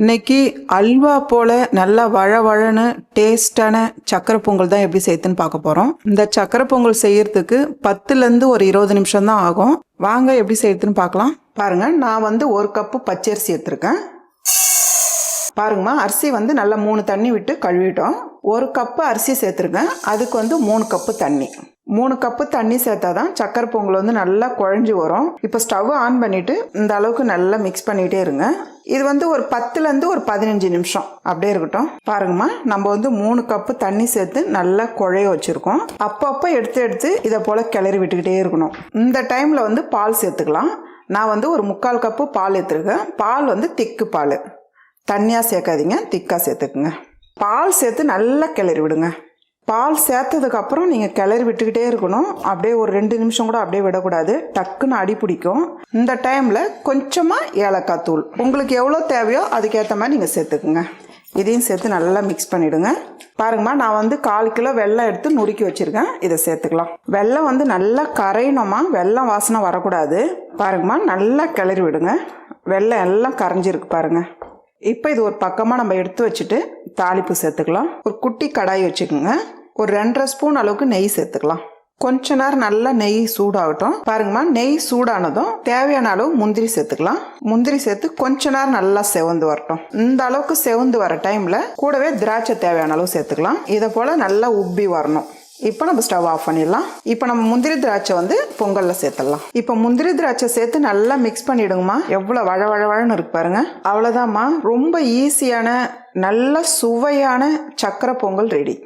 இன்னைக்கு அல்வா போல நல்லா வழவழன்னு டேஸ்டான சக்கரை பொங்கல் தான் எப்படி செய்யுதுன்னு பார்க்க போகிறோம். இந்த சக்கரை பொங்கல் செய்யறதுக்கு 10லேருந்து ஒரு 20 நிமிஷம் தான் ஆகும். வாங்க எப்படி செய்யுதுன்னு பார்க்கலாம். பாருங்க, நான் ஒரு கப்பு பச்சரிசி எடுத்திருக்கேன். பாருங்கம்மா, அரிசி நல்லா 3 தண்ணி விட்டு கழுவிட்டோம். 1 கப்பு அரிசி சேர்த்துருக்கேன். அதுக்கு 3 கப்பு தண்ணி. 3 கப்பு தண்ணி சேர்த்தாதான் சக்கரை பொங்கல் நல்லா குழஞ்சி வரும். இப்போ ஸ்டவ் ஆன் பண்ணிட்டு இந்த அளவுக்கு நல்லா மிக்ஸ் பண்ணிட்டே இருங்க. இது ஒரு 10லேருந்து ஒரு 15 நிமிஷம் அப்படியே இருக்கட்டும். பாருங்கம்மா, நம்ம 3 கப்பு தண்ணி சேர்த்து நல்லா குழைய வச்சிருக்கோம். அப்பப்போ எடுத்து இதை போல கிளறி விட்டுக்கிட்டே இருக்கணும். இந்த டைம்ல பால் சேர்த்துக்கலாம். நான் ஒரு 3/4 கப்பு பால் எடுத்துருக்கேன். பால் திக்கு பால், தண்ணியாக சேர்க்காதீங்க, திக்காக சேர்த்துக்குங்க. பால் சேர்த்து நல்லா கிளறி விடுங்க. பால் சேர்த்ததுக்கப்புறம் நீங்கள் கிளறி விட்டுக்கிட்டே இருக்கணும். அப்படியே ஒரு 2 நிமிஷம் கூட அப்படியே விடக்கூடாது, டக்குன்னு அடி பிடிக்கும். இந்த டைமில் கொஞ்சமாக ஏலக்காய் தூள் உங்களுக்கு எவ்வளோ தேவையோ அதுக்கேற்ற மாதிரி நீங்கள் சேர்த்துக்குங்க. இதையும் சேர்த்து நல்லா மிக்ஸ் பண்ணிவிடுங்க. பாருங்கம்மா, நான் 1/4 கிலோ வெல்லம் எடுத்து நுறுக்கி வச்சுருக்கேன். இதை சேர்த்துக்கலாம். வெல்லம் நல்லா கரையணுமா, வெல்லம் வாசனை வரக்கூடாது. பாருங்கம்மா, நல்லா கிளறி விடுங்க. வெல்லம் எல்லாம் கரைஞ்சிருக்கு பாருங்கள். இப்போ இது ஒரு பக்கமாக நம்ம எடுத்து வச்சுட்டு தாளிப்பு சேர்த்துக்கலாம். ஒரு குட்டி கடாய் வச்சுக்கோங்க. ஒரு 2.5 ஸ்பூன் அளவுக்கு நெய் சேர்த்துக்கலாம். கொஞ்ச நேரம் நல்லா நெய் சூடாகட்டும். பாருங்கம்மா, நெய் சூடானதும் தேவையான அளவு முந்திரி சேர்த்துக்கலாம். முந்திரி சேர்த்து கொஞ்ச நேரம் நல்லா செவந்து வரட்டும். இந்த அளவுக்கு செவந்து வர டைமில் கூடவே திராட்சை தேவையான அளவு சேர்த்துக்கலாம். இதை போல் நல்லா உப்பி வரணும். இப்போ நம்ம ஸ்டவ் ஆஃப் பண்ணிடலாம். இப்போ நம்ம முந்திரி திராட்சை பொங்கலில் சேர்த்துடலாம். இப்போ முந்திரி திராட்சை சேர்த்து நல்லா மிக்ஸ் பண்ணிவிடுங்கம்மா. எவ்வளோ வழவழன்னு இருக்கு பாருங்க. அவ்வளோதாம்மா, ரொம்ப ஈஸியான நல்ல சுவையான சக்கரை பொங்கல் ரெடி.